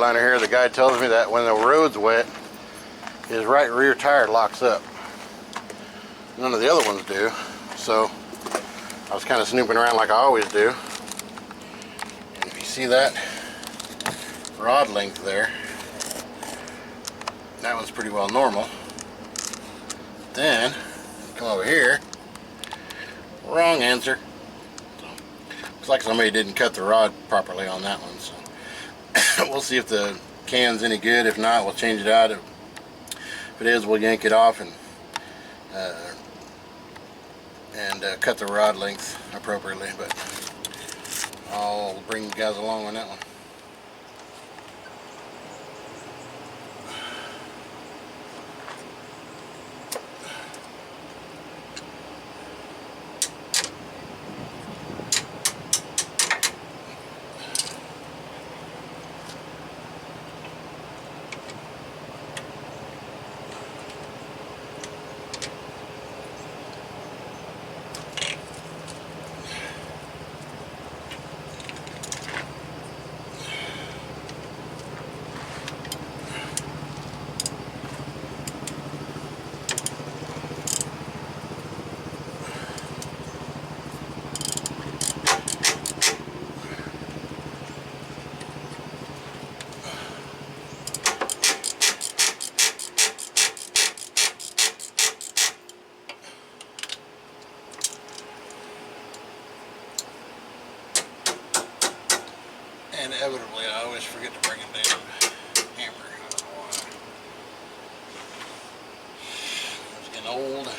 Freightliner here, the guy tells me that when the road's wet, his right rear tire locks up. None of the other ones do. So I was kind of snooping around like I always do. And if you see that rod length there, that one's pretty well normal. Then come over here, wrong answer. So, looks like somebody didn't cut the rod properly on that one. So we'll see if the can's any good. If not, we'll change it out. If it is, we'll yank it off and cut the rod length appropriately. But I'll bring you guys along on that one. Inevitably, I always forget to bring a damn hammer. I don't know why. It's getting old.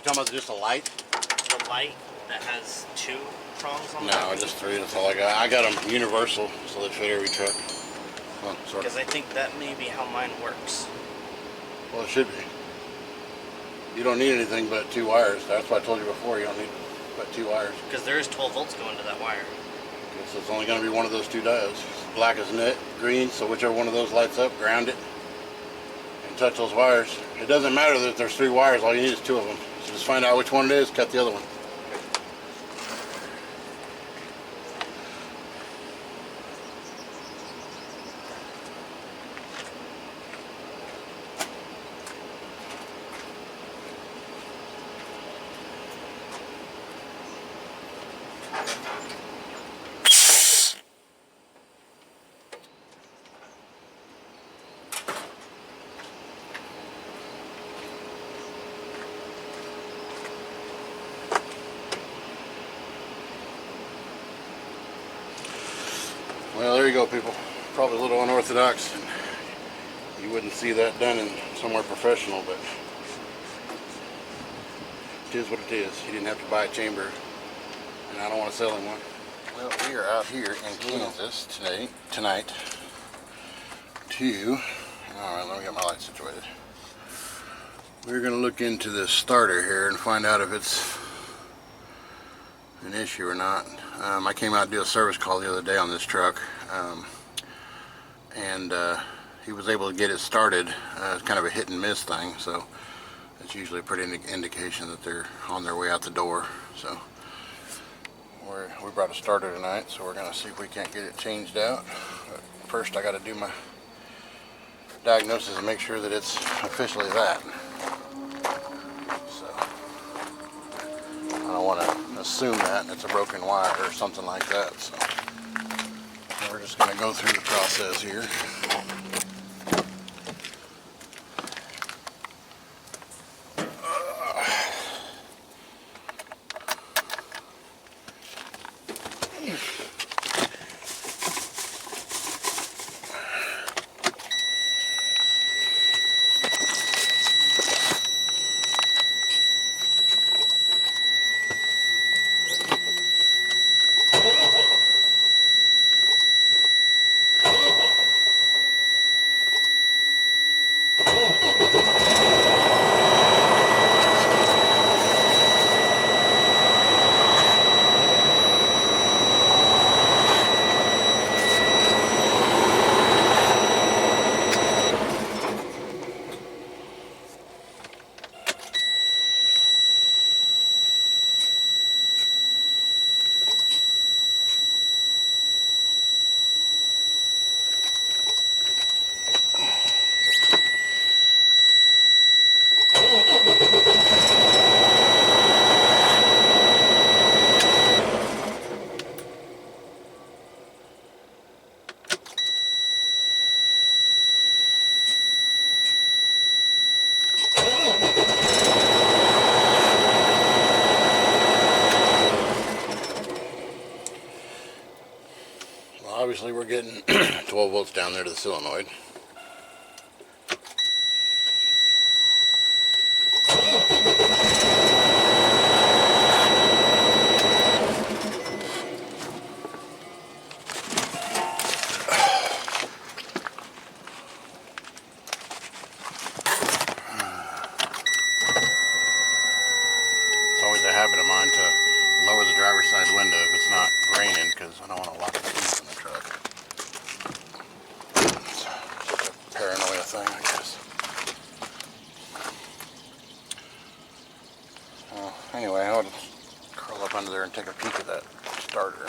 talking about just a light? The light that has 2 prongs on No, just 3. That's all I got. I got them universal, so they fit every truck. Well, sort Because of. I think that may be how mine works. Well, it should be. You don't need anything but 2 wires. That's why I told you before. You don't need but 2 wires. Because there is 12 volts going to that wire. So it's only going to be one of those 2 diodes. Black is net, green, so whichever one of those lights up, ground it, and touch those wires. It doesn't matter that there's 3 wires, all you need is 2 of them. So just find out which one it is, cut the other one. Well, there you go, people. Probably a little unorthodox, and you wouldn't see that done in somewhere professional, but it is what it is. You didn't have to buy a chamber, and I don't want to sell him one. Well, we are out here in Kansas tonight to, alright, let me get my light situated. We're going to look into this starter here and find out if it's an issue or not. I came out to do a service call the other day on this truck, and he was able to get it started. It's kind of a hit and miss thing, so it's usually a pretty indication that they're on their way out the door. So we brought a starter tonight, so we're going to see if we can't get it changed out. But first I got to do my diagnosis and make sure that it's officially that. So I don't want to assume that it's a broken wire or something like that. So we're just going to go through the process here. Obviously we're getting 12 volts down there to the solenoid. It's always a habit of mine to lower the driver's side window if it's not raining, because I don't want to lock the keys in the truck. It's just a paranoia thing, I guess. Well, anyway, I'll curl up under there and take a peek at that starter.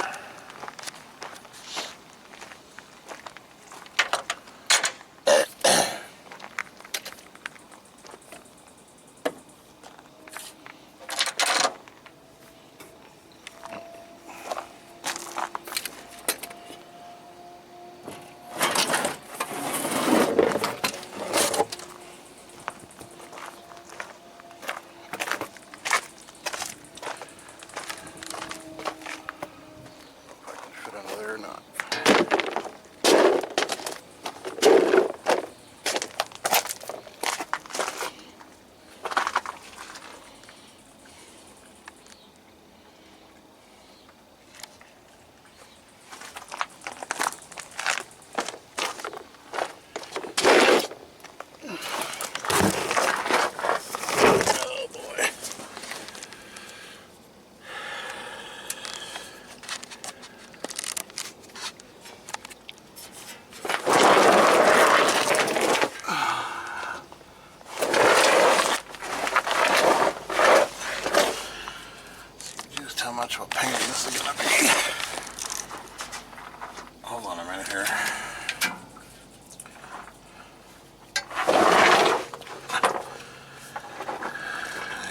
much of a pain this is gonna be. Hold on a minute here.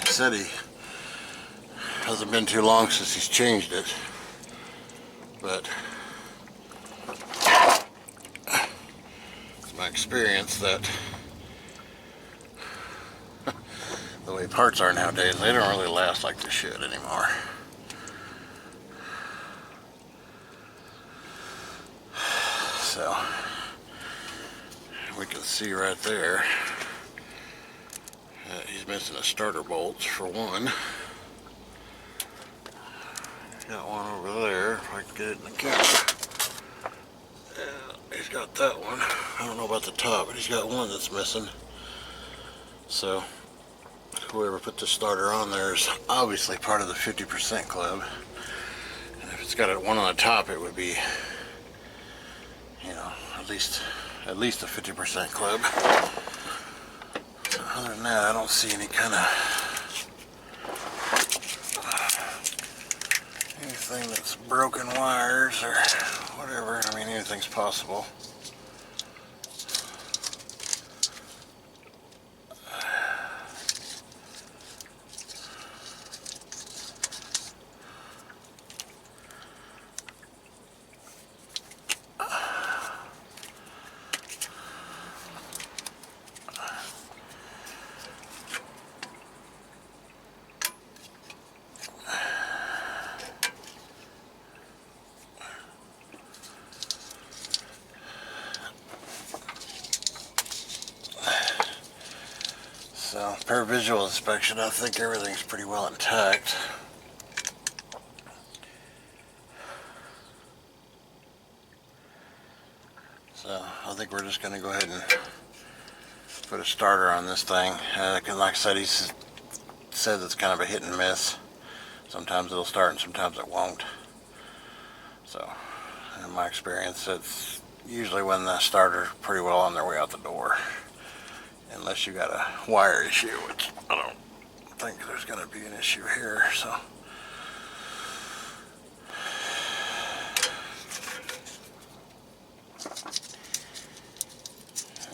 He said he hasn't been too long since he's changed it, but it's my experience that the way parts are nowadays, they don't really last like they should anymore. So we can see right there that he's missing a starter bolt for one. Got one over there, if I can get it in the camera. Yeah, he's got that one. I don't know about the top, but he's got one that's missing. So whoever put the starter on there is obviously part of the 50% club. And if it's got a one on the top, it would be, you know, at least a 50% club. So other than that, I don't see any kind of anything that's broken wires or whatever. I mean, anything's possible. So, per visual inspection, I think everything's pretty well intact. So, I think we're just going to go ahead and put a starter on this thing. Because like I said, he says it's kind of a hit and miss. Sometimes it'll start and sometimes it won't. So, in my experience, it's usually when the starter's pretty well on their way out the door. Unless you got a wire issue, which I don't think there's going to be an issue here. So,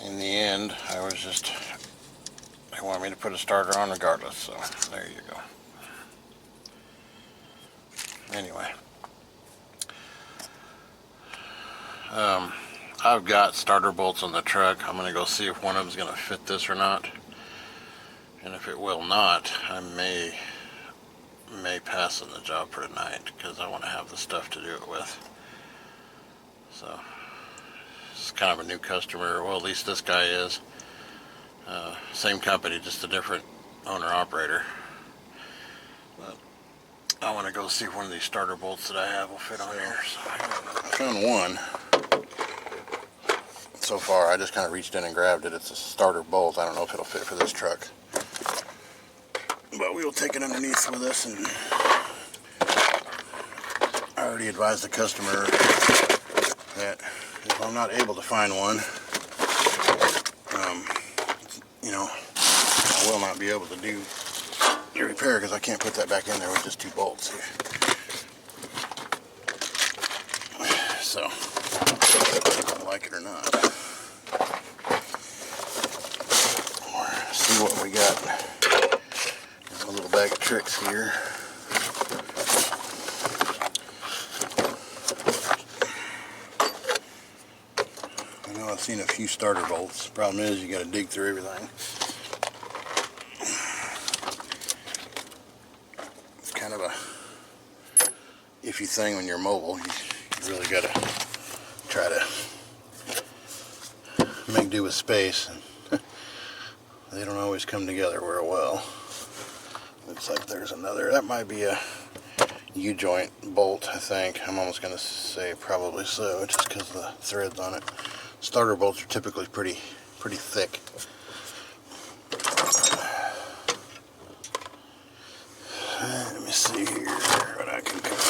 in the end, they want me to put a starter on regardless. So there you go. Anyway, I've got starter bolts on the truck. I'm going to go see if one of them is going to fit this or not. And if it will not, I may pass on the job for tonight because I want to have the stuff to do it with. So, this is kind of a new customer. Well, at least this guy is. Same company, just a different owner-operator. But I want to go see if one of these starter bolts that I have will fit on here. So I found one. So far, I just kind of reached in and grabbed it. It's a starter bolt. I don't know if it'll fit for this truck. But we will take it underneath with us, and I already advised the customer that if I'm not able to find one, you know, I will not be able to do the repair because I can't put that back in there with just two bolts here. So, I like it or not. See what we got. There's a little bag of tricks here. I know I've seen a few starter bolts. Problem is, you got to dig through everything. It's kind of a iffy thing when you're mobile. You really got to try to make do with space. They don't always come together real well. Looks like there's another. That might be a U-joint bolt, I think. I'm almost going to say probably so, just because of the threads on it. Starter bolts are typically pretty thick. Let me see here what I can come up with.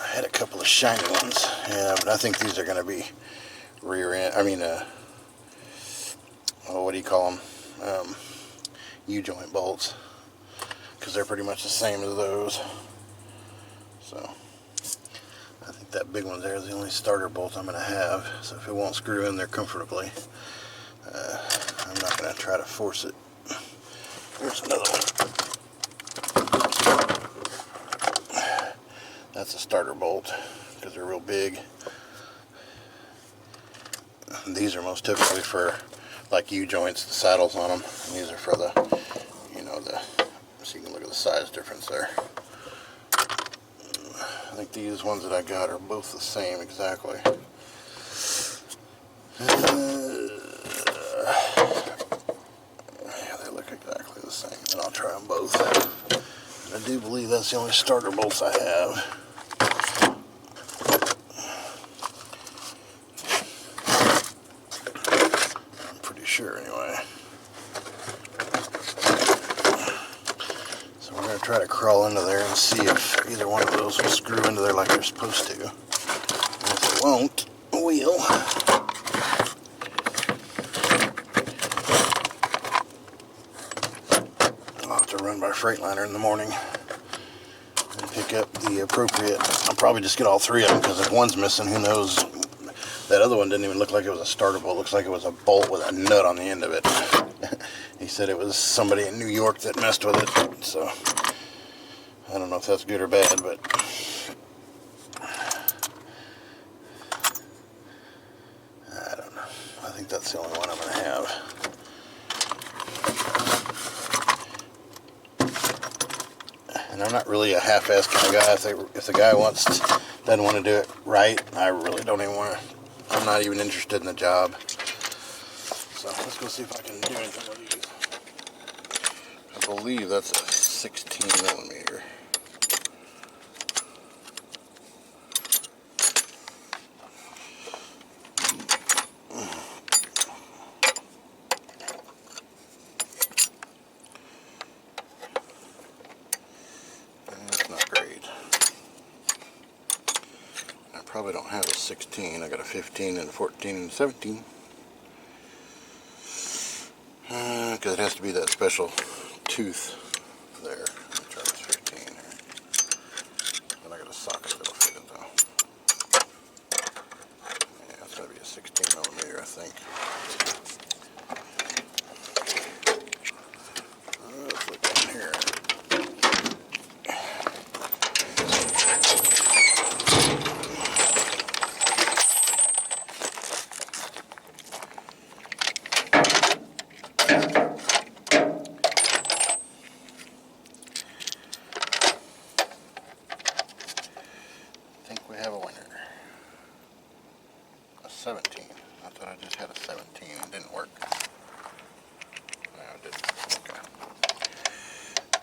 I had a couple of shiny ones, yeah, but I think these are going to be rear end, what do you call them? U-joint bolts, because they're pretty much the same as those. So I think that big one there is the only starter bolt I'm going to have. So if it won't screw in there comfortably, I'm not going to try to force it. Here's another one. That's a starter bolt because they're real big. And these are most typically for like U-joints, the saddles on them. And these are for the, so you can look at the size difference there. I think these ones that I got are both the same exactly. Yeah, they look exactly the same. And I'll try them both. And I do believe that's the only starter bolts I have. I'm pretty sure anyway. So we're going to try to crawl into there and see if either one of those will screw into there like they're supposed to. And if it won't, we'll I'll have to run by Freightliner in the morning and pick up the appropriate. I'll probably just get all three of them, because if one's missing, who knows. That other one didn't even look like it was a starter bolt. It looks like it was a bolt with a nut on the end of it. He said it was somebody in New York that messed with it. So I don't know if that's good or bad, but I don't know. I think that's the only one I'm going to have. And I'm not really a half-ass kind of guy. If the guy doesn't want to do it right, I really don't even want to. I'm not even interested in the job. So let's go see if I can do anything with these. I believe that's a 16 millimeter. That's not great. I probably don't have a 16. I got a 15 and a 14 and a 17. Because it has to be that special tooth there. Let me try this 15 here. And I got a socket that'll fit it though. Yeah, it's gotta be a 16 millimeter, I think. Let's look in here. We have a winner. A 17. I thought I just had a 17 and it didn't work. No, it didn't. Okay.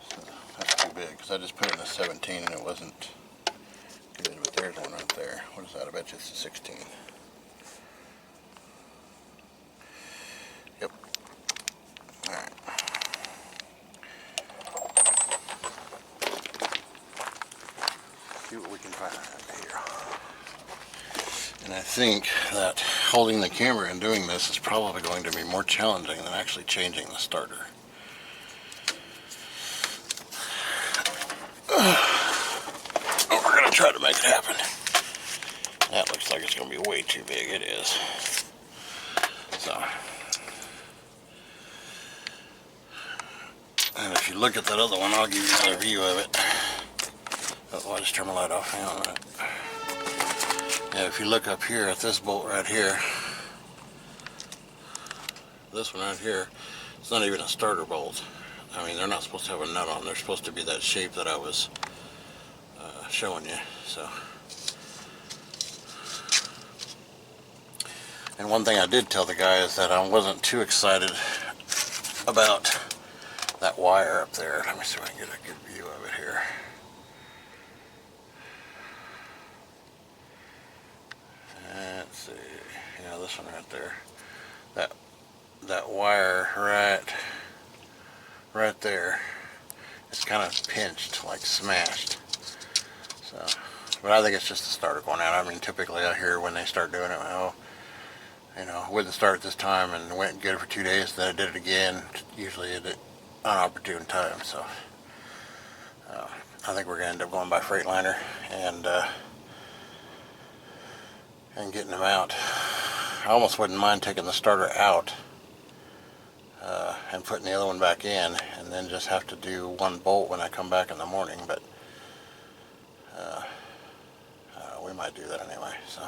So that's too big, because I just put it in a 17 and it wasn't good, but there's one right there. What is that? I bet you it's a 16. Yep. Alright. See what we can find here. And I think that holding the camera and doing this is probably going to be more challenging than actually changing the starter. Oh, we're going to try to make it happen. That looks like it's going to be way too big. It is. So. And if you look at that other one, I'll give you another view of it. Oh, I just turned my light off. Hang on a minute. Yeah, if you look up here at this bolt right here, this one right here, it's not even a starter bolt. I mean, they're not supposed to have a nut on. They're supposed to be that shape that I was showing you. So, and one thing I did tell the guy is that I wasn't too excited about that wire up there. Let me see if I can get a good view of it here. Let's see, yeah, this one right there. That wire right there. It's kind of pinched, like smashed. So, but I think it's just the starter going out. I mean, typically I hear when they start doing it, oh, I wouldn't start at this time, and went and get it for 2 days. Then I did it again. Usually unopportune time. So I think we're gonna end up going by Freightliner and getting them out. I almost wouldn't mind taking the starter out and putting the other one back in, and then just have to do one bolt when I come back in the morning, but we might do that anyway. So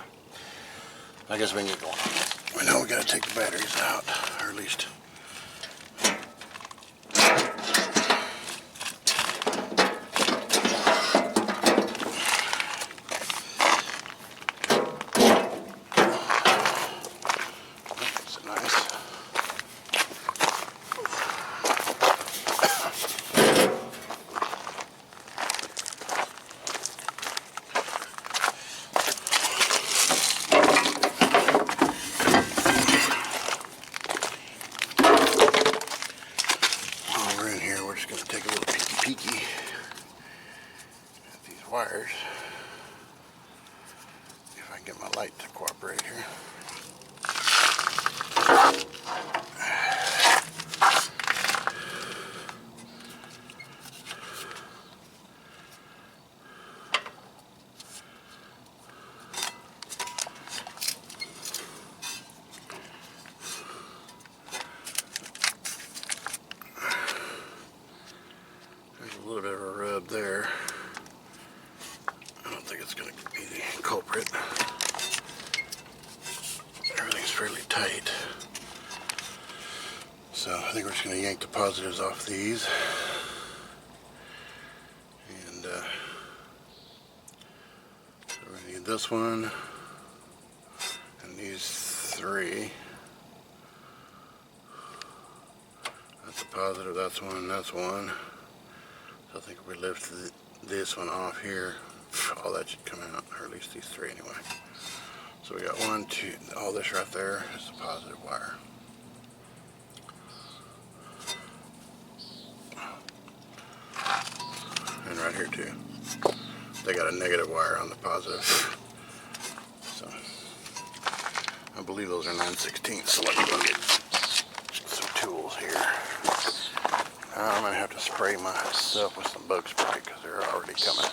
I guess we can get going. We know we gotta take the batteries out, or at least wires. If I can get my light to cooperate here. There's a little bit of a rub there. I don't think it's going to be the culprit. Everything's fairly tight. So I think we're just going to yank the positives off these. And so we're going to need this one and these three. That's a positive, that's one, that's one. So I think if we lift this one off here, all that should come out, or at least these three anyway. So we got one, two, all this right there is the positive wire. And right here too. They got a negative wire on the positive. So I believe those are 9/16. So let me go get some tools here. I'm gonna have to spray myself with some bug spray because they're already coming.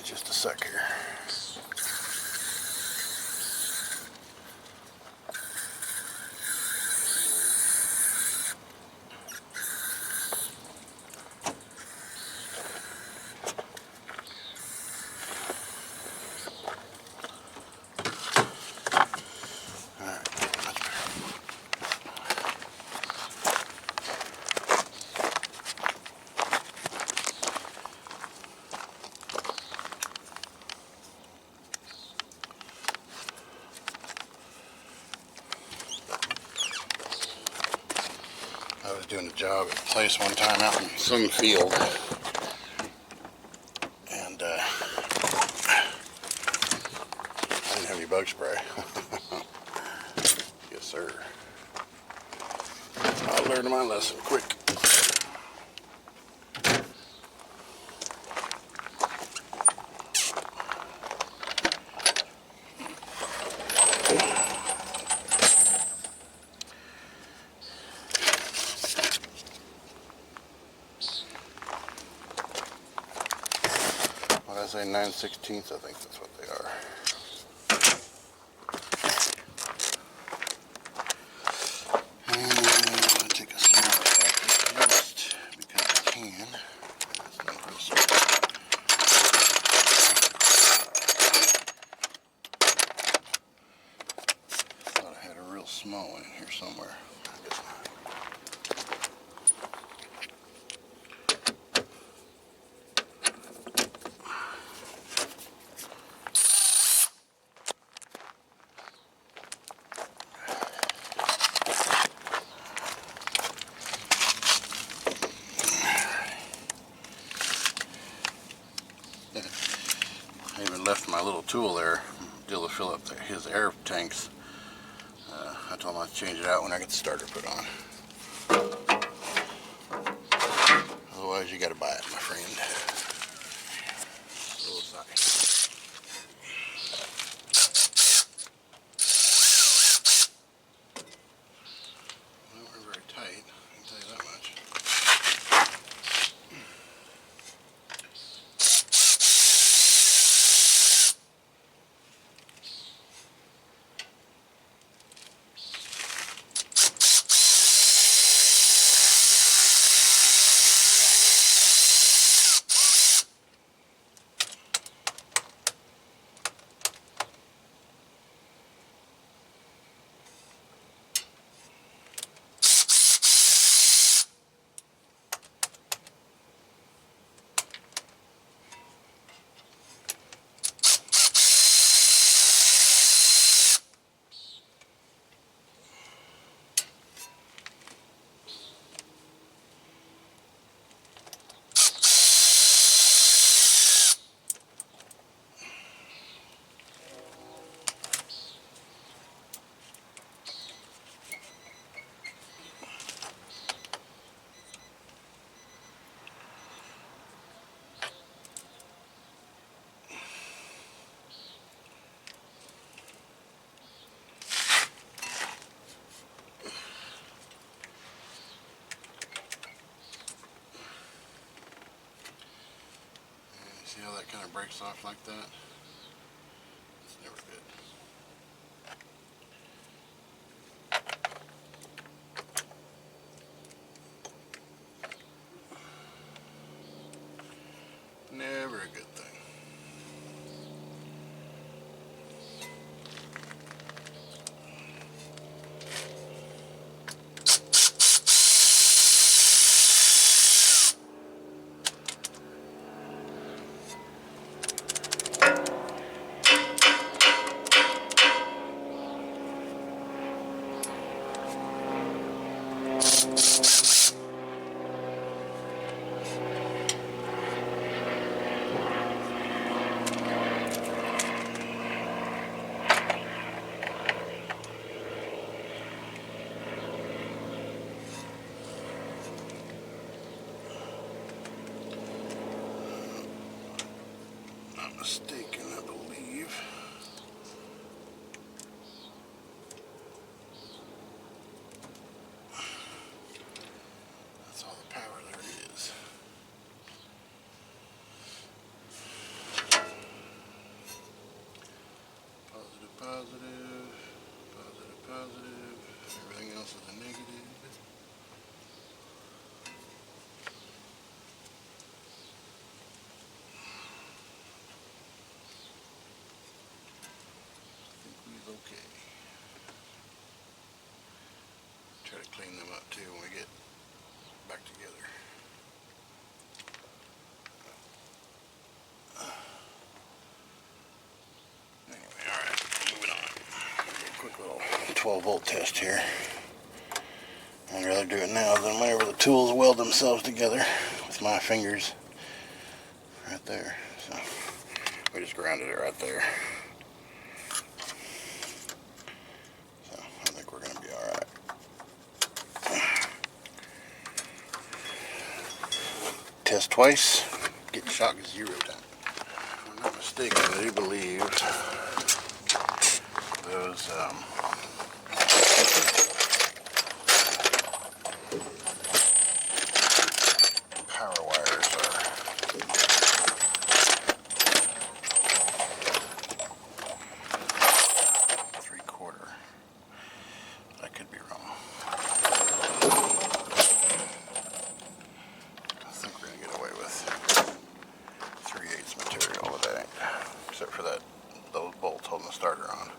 Just a sec here. I was doing a job at a place one time out in some field, and I didn't have any bug spray. Yes, sir. I learned my lesson quick. When I say 9/16, I think that's what they are. And I'm going to take a small pack of yeast because I can. That's not real small. I thought I had a real small one in here somewhere. I guess not. I even left my little tool there, deal to fill up his air tanks. I told him I'd change it out when I get the starter put on. Otherwise, you got to buy it, my friend. Sorry. Well, we're very tight, I can tell you that much. See how that kind of breaks off like that? It's never good. Never a good thing. Mistaken, I believe. That's all the power there is. Positive, positive, positive, positive. Everything else is a negative. Okay. Try to clean them up too when we get back together. Anyway, alright, moving on. A quick little 12-volt test here. I'd rather do it now than whenever the tools weld themselves together with my fingers right there. So we just grounded it right there. So I think we're going to be alright. Test twice, get shock 0 time. If I'm not mistaken, I do believe those power wires are 3/4. I could be wrong. I think we're going to get away with 3/8 material with that, except for those bolts holding the starter on.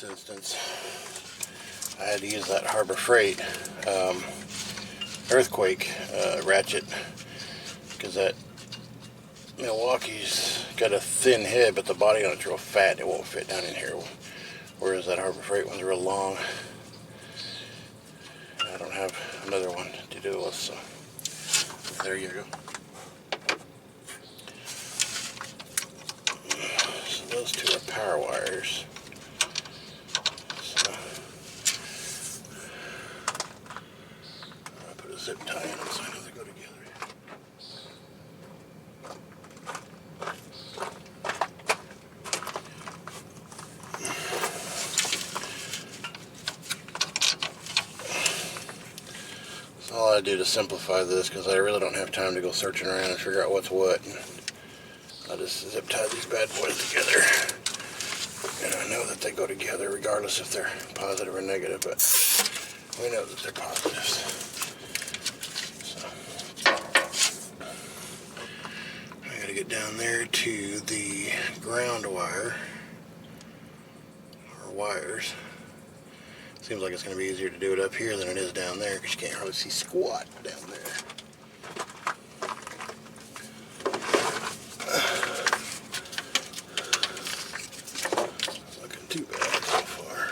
this instance, I had to use that Harbor Freight earthquake ratchet, because that Milwaukee's got a thin head, but the body on it's real fat. It won't fit down in here, whereas that Harbor Freight one's real long. I don't have another one to do with, so there you go. So those two are power wires. So I put a zip tie in them so I know they go together. All I do to simplify this, because I really don't have time to go searching around and figure out what's what. I just zip tie these bad boys together, and I know that they go together regardless if they're positive or negative, but we know that they're positives. So I gotta get down there to the ground wire, or wires. Seems like it's going to be easier to do it up here than it is down there, because you can't hardly see squat down there. It's looking too bad so far.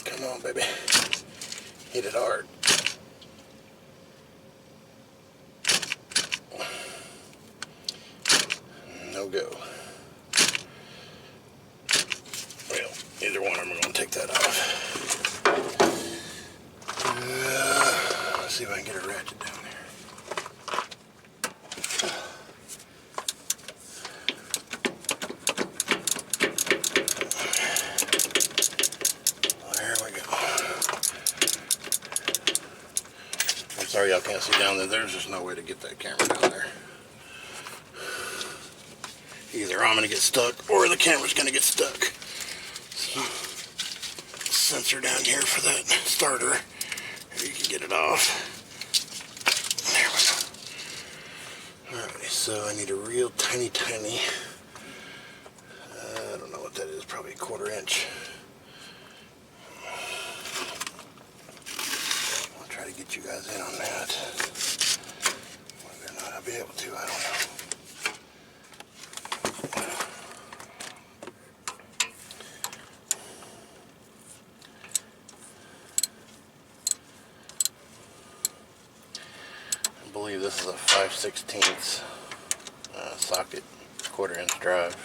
Come on, baby. Hit it hard. No go. Well, either one of them are going to take that off. Let's see if I can get a ratchet down there. Sorry y'all can't see down there. There's just no way to get that camera down there. Either I'm going to get stuck or the camera's going to get stuck. So, sensor down here for that starter. If you can get it off. There we go. Alright, so I need a real tiny, I don't know what that is, probably a 1/4 inch. Get you guys in on that. Whether or not I'll be able to, I don't know. I believe this is a 5/16 socket, 1/4 inch drive.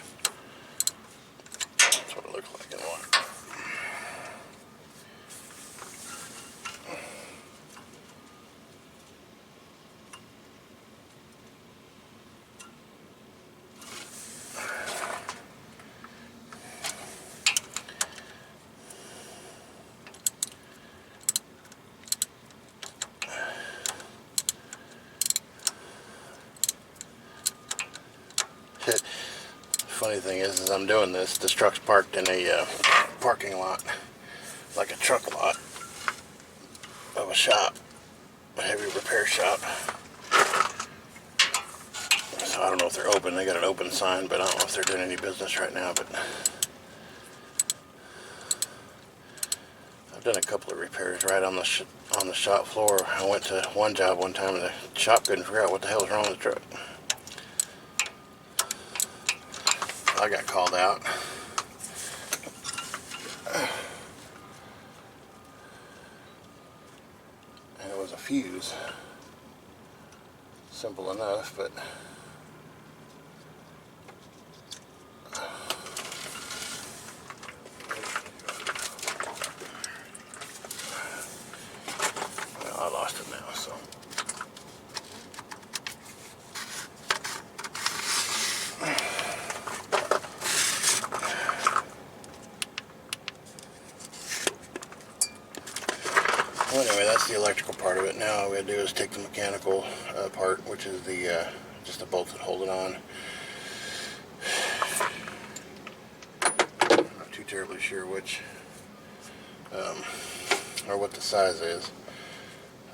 That's what it looks like in one. Funny thing is I'm doing this truck's parked in a parking lot, like a truck lot of a shop, a heavy repair shop. So I don't know if they're open. They got an open sign, but I don't know if they're doing any business right now. But I've done a couple of repairs right on the shop floor. I went to one job one time and the shop couldn't figure out what the hell was wrong with the truck. I got called out. And it was a fuse. Simple enough, but well, I lost it now, so. Well, anyway, that's the electrical part of it. Now all we gotta do is take the mechanical part, which is the just the bolts that hold it on. terribly sure which, or what the size is.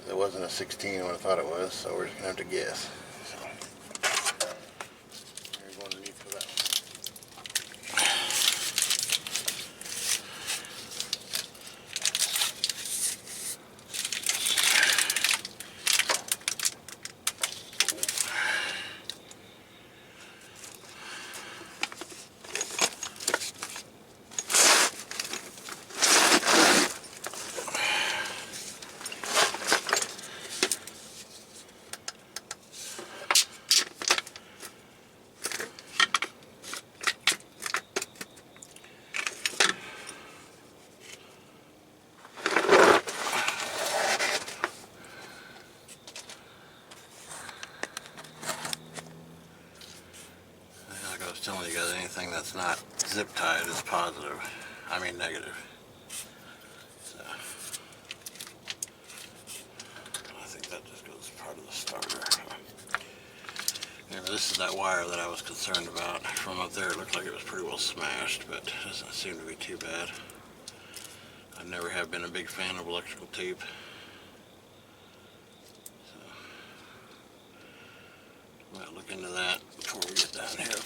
It wasn't a 16 when I thought it was, so we're just gonna have to guess. So, here's one underneath for that one. Like I was telling you guys, anything that's not zip tied is positive. I mean negative. So, I think that just goes as part of the starter. Anyway, this is that wire that I was concerned about. From up there it looked like it was pretty well smashed, but it doesn't seem to be too bad. I never have been a big fan of electrical tape. So, I might look into that before we get down here.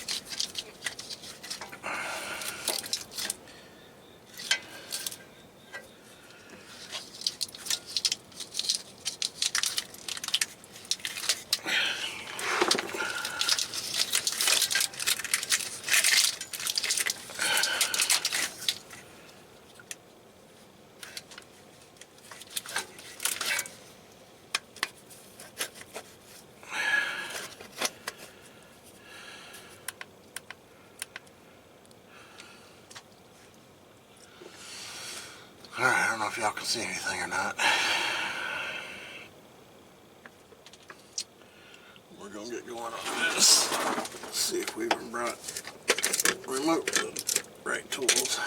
Alright, I don't know if y'all can see anything or not. We're gonna get going on this. Let's see if we even brought remote the right tools.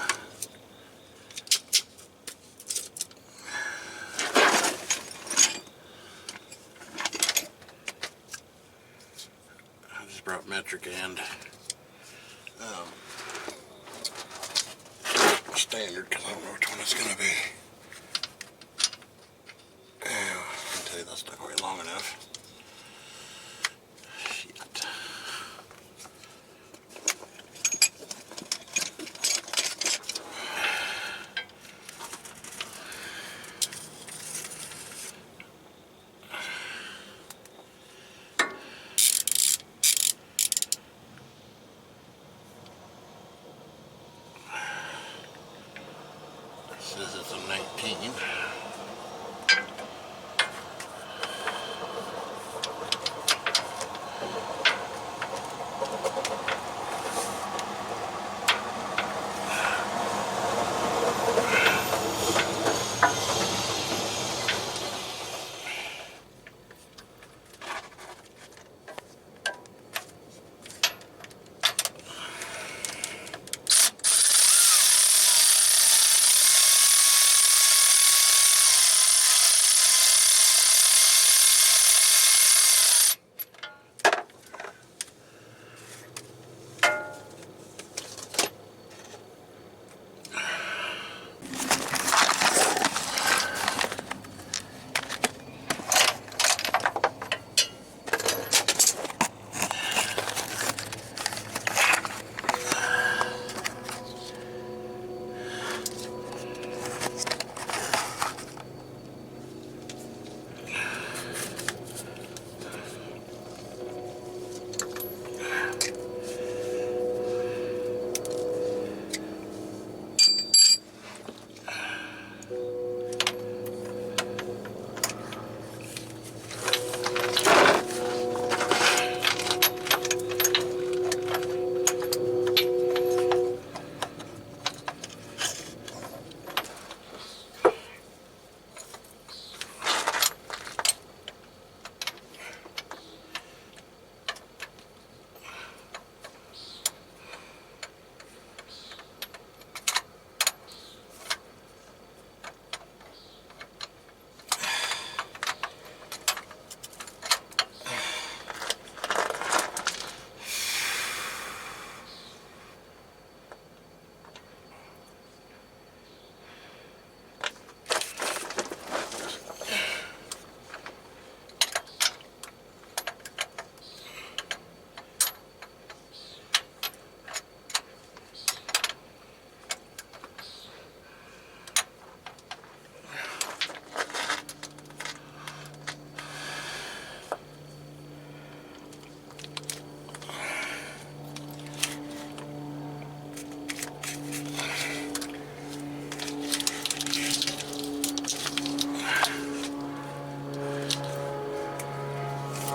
I just brought metric and standard because I don't know which one it's going to be. I'll tell you that's not quite long enough. Shit. Says it's a 19.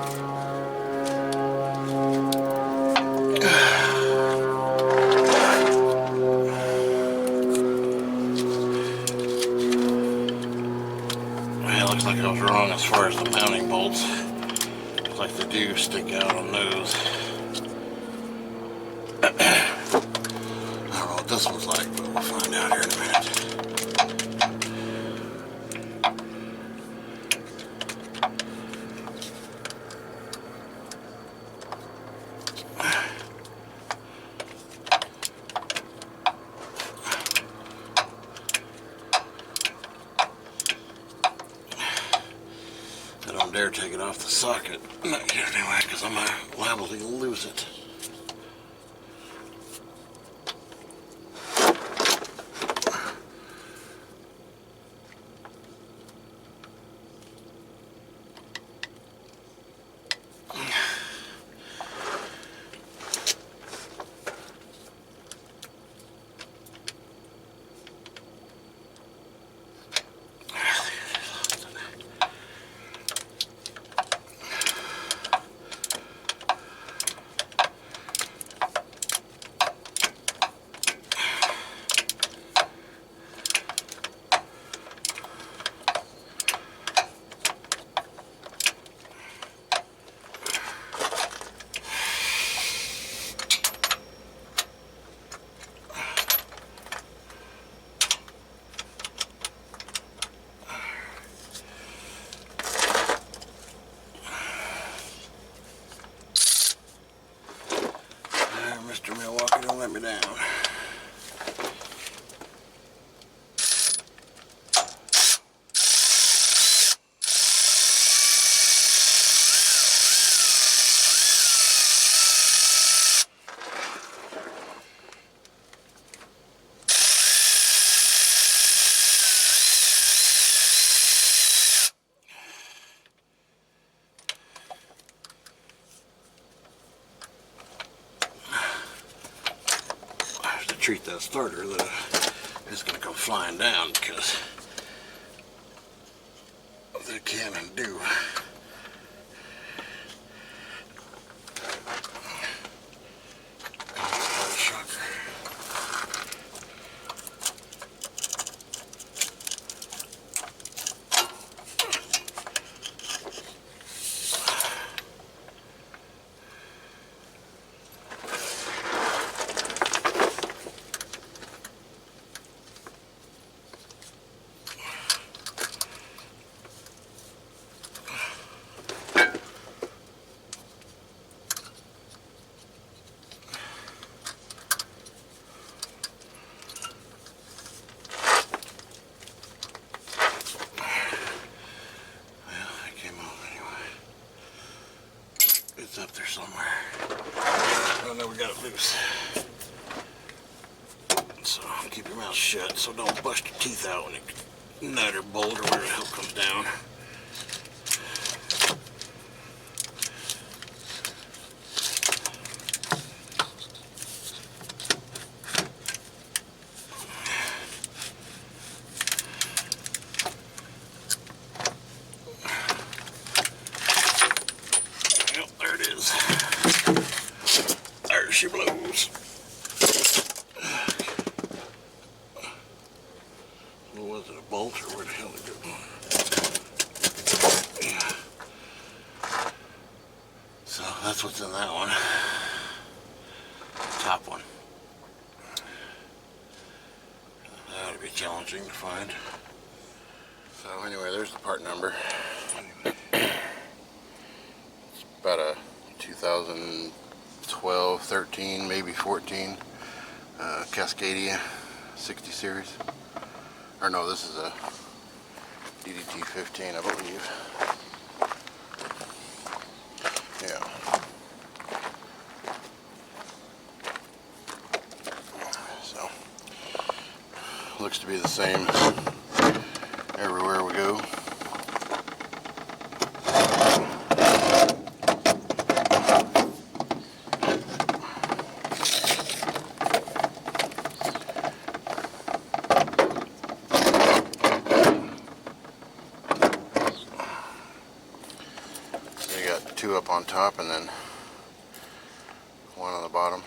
Well, looks like I was wrong as far as the mounting bolts. Looks like they do stick out on those. I don't know what this one's like, but we'll find out here in a minute. I don't dare take it off the socket. Not yet anyway, because I'm liable to lose it. Mr. Milwaukee, don't let me down. Treat that starter that is going to come flying down because they can and do. It's up there somewhere. I know we got it loose. So keep your mouth shut so don't bust your teeth out when it nut or bolt or whatever the hell comes down. She blows. What was it, a bolt or where the hell did it go? Yeah. So that's what's in that one. Top one. That ought to be challenging to find. So anyway, there's the part number. It's about a 2012, 13, maybe 14 Cascadia 60 series. Or no, this is a DDT 15, I believe. Yeah. So, looks to be the same everywhere we go. So you got 2 up on top and then 1 on the bottom.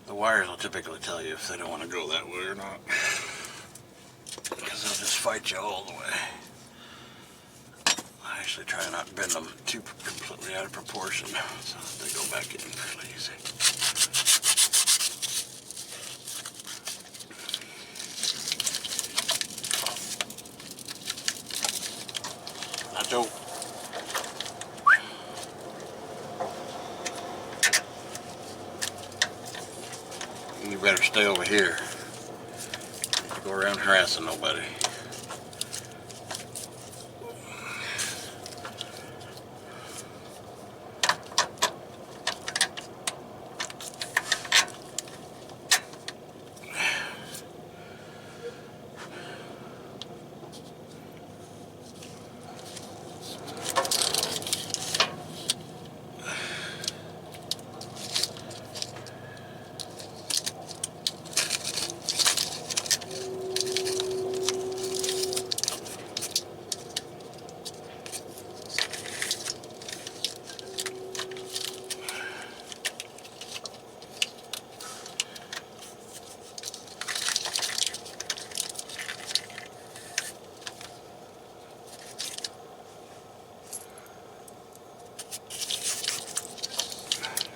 Wires will typically tell you if they don't want to go that way or not, because they'll just fight you all the way. I actually try not to bend them too completely out of proportion so that they go back in fairly easy. Nacho. You better stay over here. Don't go around harassing nobody.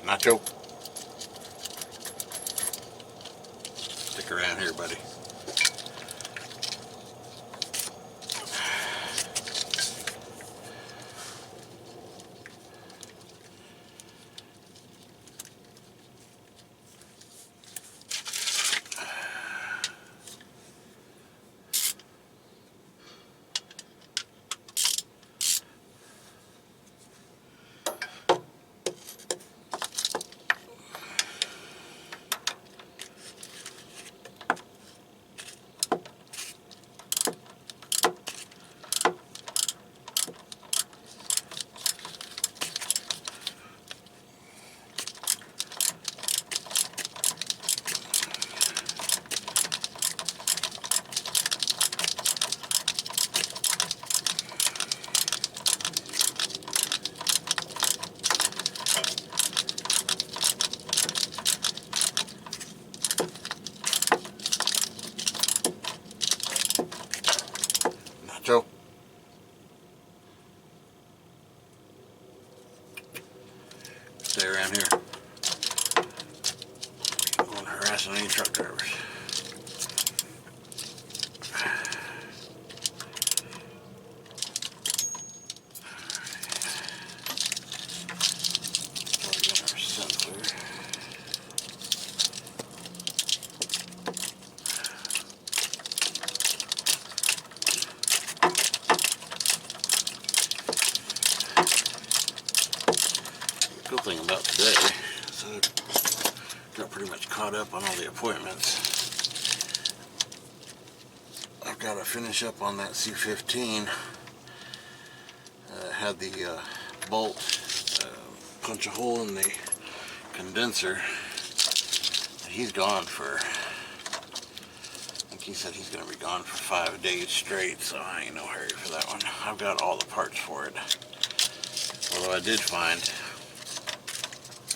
Nacho, stick around here, buddy. Nacho. Stay around here. I'm going harassing any truck drivers. Plug in our sensor. Good thing about today, so I got pretty much caught up on all the appointments. I've got to finish up on that C15. Had the bolt punch a hole in the condenser. He's gone for, I think he said he's going to be gone for 5 days straight, so I ain't no hurry for that one. I've got all the parts for it. Although I did find,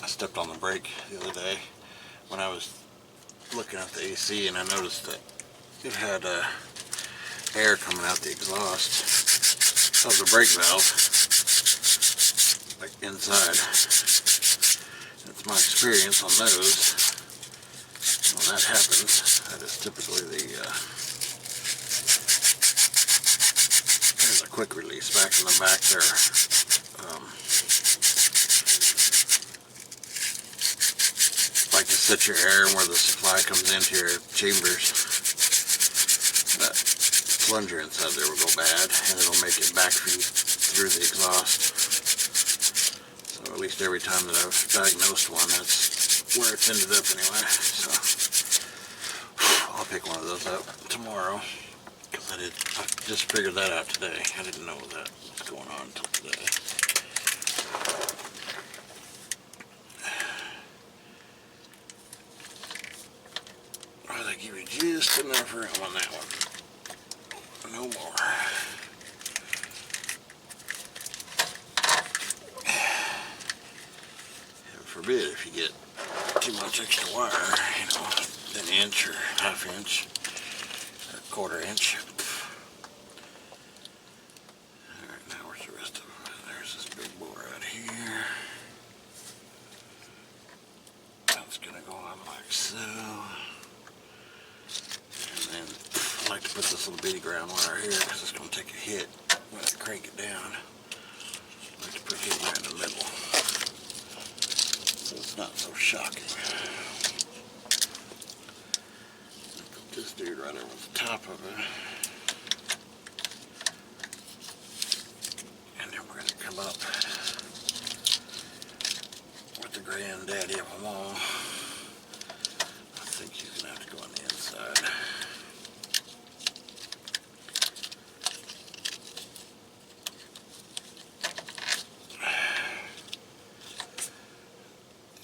I stepped on the brake the other day when I was looking at the AC, and I noticed that it had air coming out the exhaust of the brake valve, like inside. That's my experience on those. When that happens, that is typically there's a quick release back in the back there. Like to set your air where the supply comes into your chambers. That plunger inside there will go bad, and it'll make it back through the exhaust. So at least every time that I've diagnosed one, that's where it's ended up anyway. So I'll pick one of those up tomorrow, because I just figured that out today. I didn't know that was going on until today. I give you just enough room on that one. No more. Heaven forbid if you get too much extra wire, you know, an inch or half inch or a quarter inch. Alright, now where's the rest of them? There's this big bore out here. That's gonna go on like so. And then I like to put this little bitty ground wire here because it's going to take a hit when I crank it down. I like to put it right in the middle so it's not so shocking. dude right over the top of it. And then we're going to come up with the granddaddy of them all. I think he's going to have to go on the inside.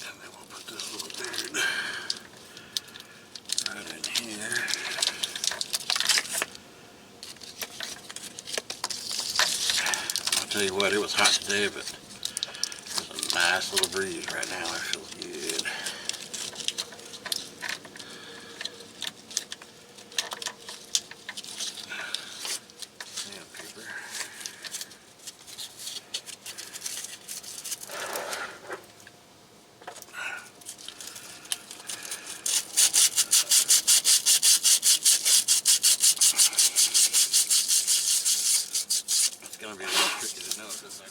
And then we'll put this little dude right in here. I'll tell you what, it was hot today, but there's a nice little breeze right now. It feels good. Sandpaper. It's gonna be a little tricky to know if this like.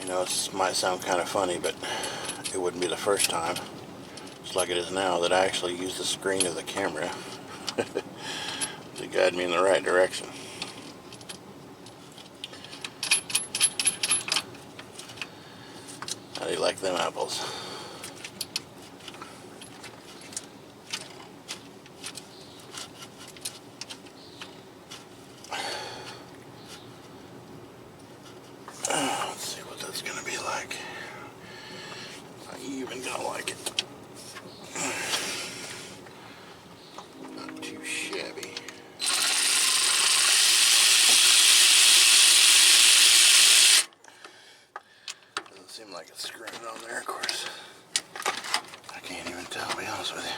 You know, this might sound kind of funny, but it wouldn't be the first time, just like it is now, that I actually use the screen of the camera to guide me in the right direction. How do you like them apples? Let's see what that's gonna be like. Are you even gonna like it? Not too shabby. Doesn't seem like it's screwing on there, of course. I can't even tell, to be honest with you.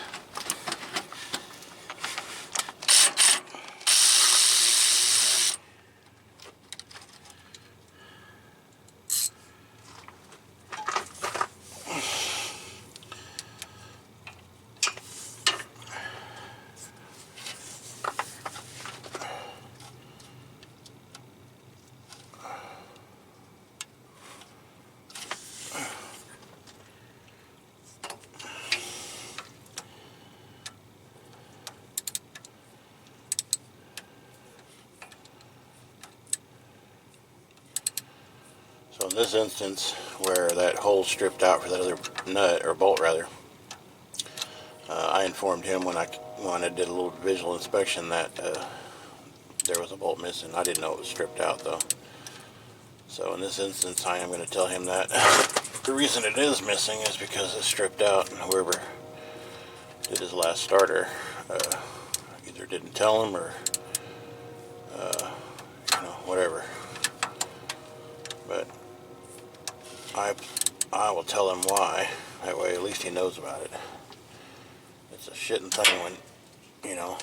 So in this instance, where that hole stripped out for that other nut, or bolt rather, I informed him when I did a little visual inspection that there was a bolt missing. I didn't know it was stripped out though. So in this instance, I am going to tell him that the reason it is missing is because it's stripped out, and whoever did his last starter either didn't tell him or you know, whatever. But I will tell him why. That way at least he knows about it. It's a shitting thing when, you know,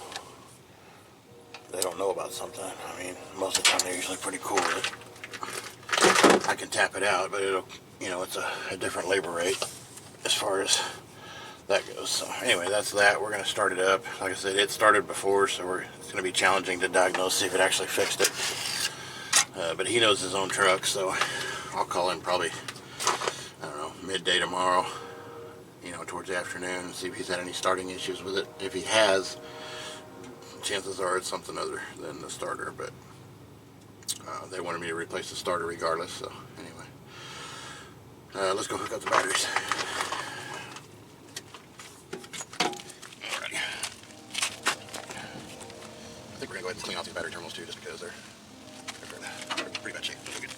they don't know about something. I mean, most of the time they're usually pretty cool with it. I can tap it out, but it'll, you know, it's a different labor rate as far as that goes. So anyway, that's that. We're going to start it up. Like I said, it started before, so it's going to be challenging to diagnose, see if it actually fixed it. But he knows his own truck, so I'll call him probably, I don't know, midday tomorrow, you know, towards the afternoon, and see if he's had any starting issues with it. If he has, chances are it's something other than the starter, but they wanted me to replace the starter regardless, so anyway. Let's go hook up the batteries. Alrighty. I think we're going to go ahead and clean off these battery terminals too, just because they're in pretty bad shape. Those are good.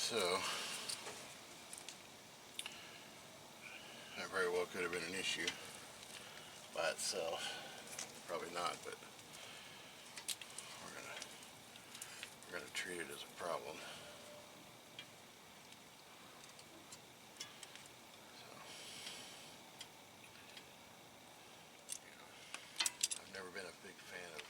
So that very well could have been an issue by itself. Probably not, but we're gonna treat it as a problem. So, I've never been a big fan of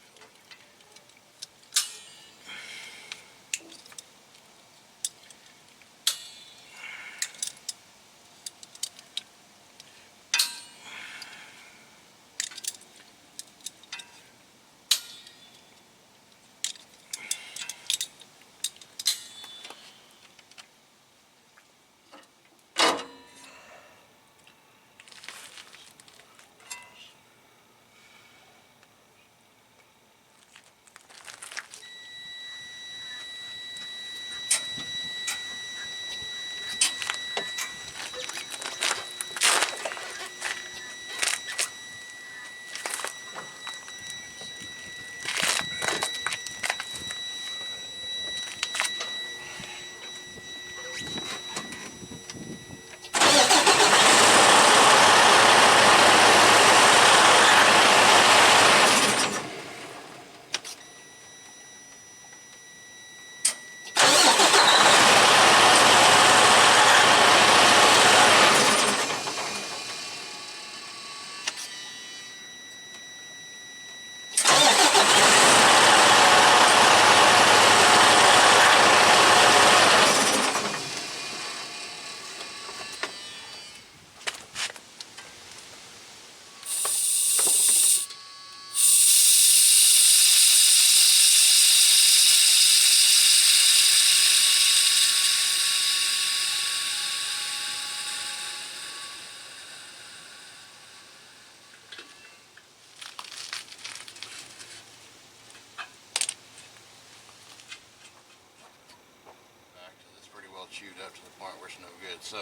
chewed up to the point where it's no good. So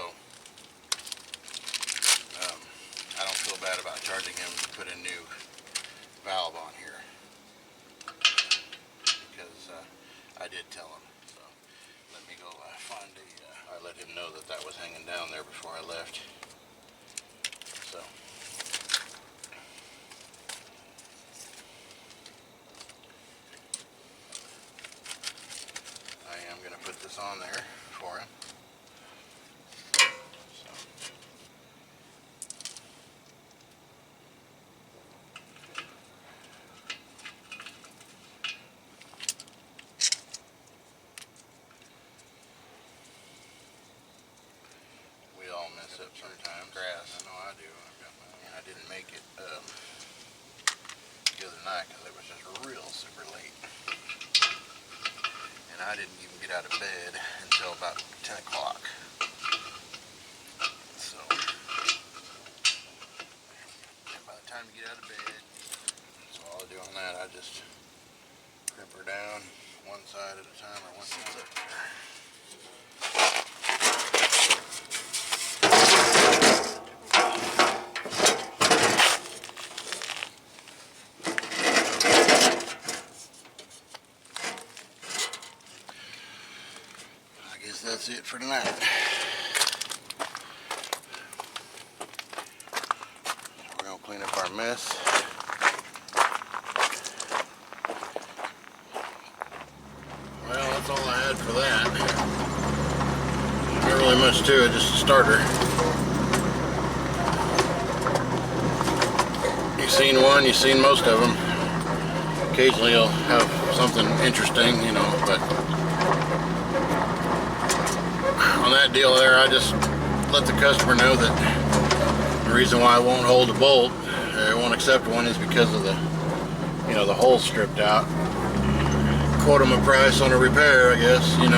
I don't feel bad about charging him to put a new valve on here because I did tell him. So let me go find I let him know that that was hanging down there before I left. So I am going to put this on there for him. So. We all mess up sometimes. Grass. I know I do. I didn't make it the other night because it was just real super late. And I didn't even get out of bed until about 10 o'clock. So, and by the time you get out of bed, that's all I do on that. I just crimp her down one side at a time or one side at a time. That's it for tonight. We're going to clean up our mess. Well, that's all I had for that. Not really much to it, just a starter. You've seen one, you've seen most of them. Occasionally you'll have something interesting, you know, but on that deal there, I just let the customer know that the reason why I won't hold the bolt, I won't accept one, is because of the, the hole stripped out. Quote them a price on a repair, I guess, and